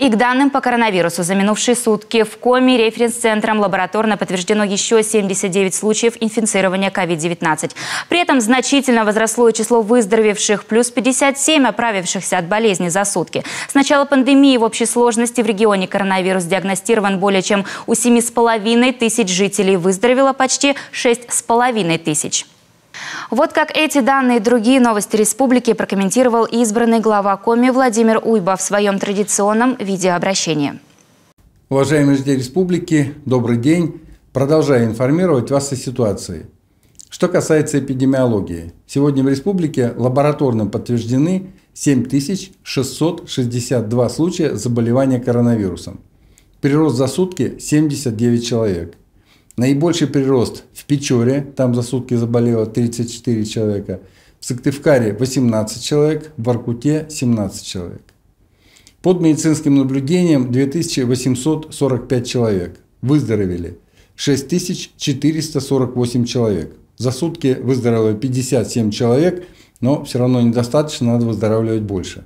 И к данным по коронавирусу за минувшие сутки в Коми референс-центром лабораторно подтверждено еще 79 случаев инфицирования COVID-19. При этом значительно возросло и число выздоровевших, плюс 57 оправившихся от болезни за сутки. С начала пандемии в общей сложности в регионе коронавирус диагностирован более чем у 7,5 тысяч жителей, выздоровело почти 6,5 тысяч. Вот как эти данные и другие новости республики прокомментировал избранный глава Коми Владимир Уйба в своем традиционном видеообращении. Уважаемые жители республики, добрый день. Продолжаю информировать вас о ситуации. Что касается эпидемиологии. Сегодня в республике лабораторно подтверждены 7662 случая заболевания коронавирусом. Прирост за сутки 79 человек. Наибольший прирост в Печоре, там за сутки заболело 34 человека, в Сыктывкаре 18 человек, в Воркуте 17 человек. Под медицинским наблюдением 2845 человек, выздоровели 6448 человек. За сутки выздоровело 57 человек, но все равно недостаточно, надо выздоравливать больше.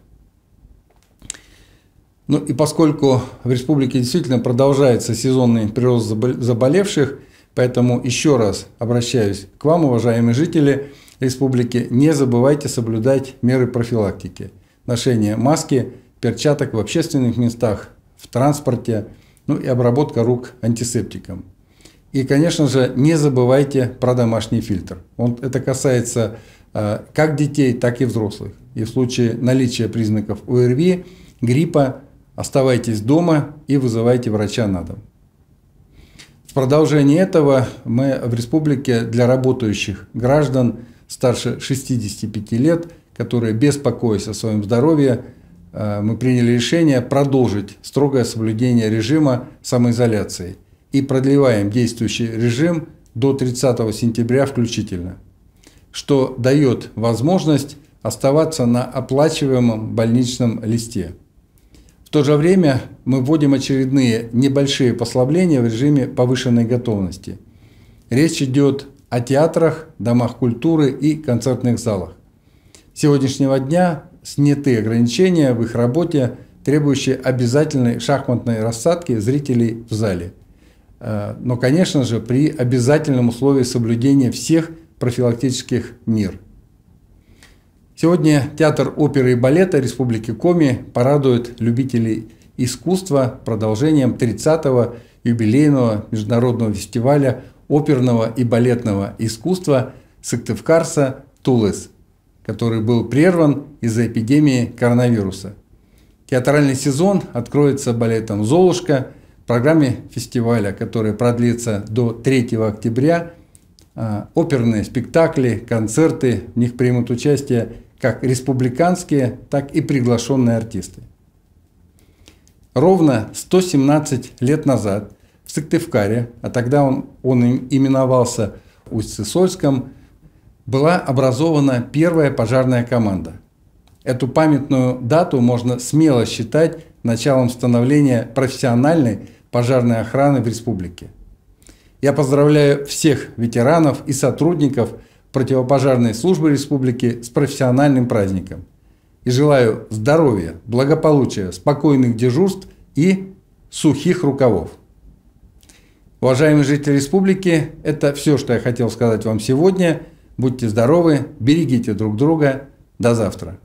Ну и поскольку в республике действительно продолжается сезонный прирост заболевших, поэтому еще раз обращаюсь к вам, уважаемые жители республики, не забывайте соблюдать меры профилактики. Ношение маски, перчаток в общественных местах, в транспорте, ну и обработка рук антисептиком. И, конечно же, не забывайте про домашний фильтр. Это касается как детей, так и взрослых. И в случае наличия признаков ОРВИ, гриппа, оставайтесь дома и вызывайте врача на дом. В продолжение этого мы в республике для работающих граждан старше 65 лет, которые беспокоясь о своем здоровье, мы приняли решение продолжить строгое соблюдение режима самоизоляции и продлеваем действующий режим до 30 сентября включительно, что дает возможность оставаться на оплачиваемом больничном листе. В то же время мы вводим очередные небольшие послабления в режиме повышенной готовности. Речь идет о театрах, домах культуры и концертных залах. С сегодняшнего дня сняты ограничения в их работе, требующие обязательной шахматной рассадки зрителей в зале. Но, конечно же, при обязательном условии соблюдения всех профилактических мер. Сегодня Театр оперы и балета Республики Коми порадует любителей искусства продолжением 30-го юбилейного международного фестиваля оперного и балетного искусства Сыктывкарса Тулес, который был прерван из-за эпидемии коронавируса. Театральный сезон откроется балетом «Золушка», в программе фестиваля, которая продлится до 3 октября. Оперные спектакли, концерты, в них примут участие как республиканские, так и приглашенные артисты. Ровно 117 лет назад в Сыктывкаре, а тогда он именовался Усть-Сысольском, была образована первая пожарная команда. Эту памятную дату можно смело считать началом становления профессиональной пожарной охраны в республике. Я поздравляю всех ветеранов и сотрудников противопожарной службы республики с профессиональным праздником. И желаю здоровья, благополучия, спокойных дежурств и сухих рукавов. Уважаемые жители республики, это все, что я хотел сказать вам сегодня. Будьте здоровы, берегите друг друга. До завтра.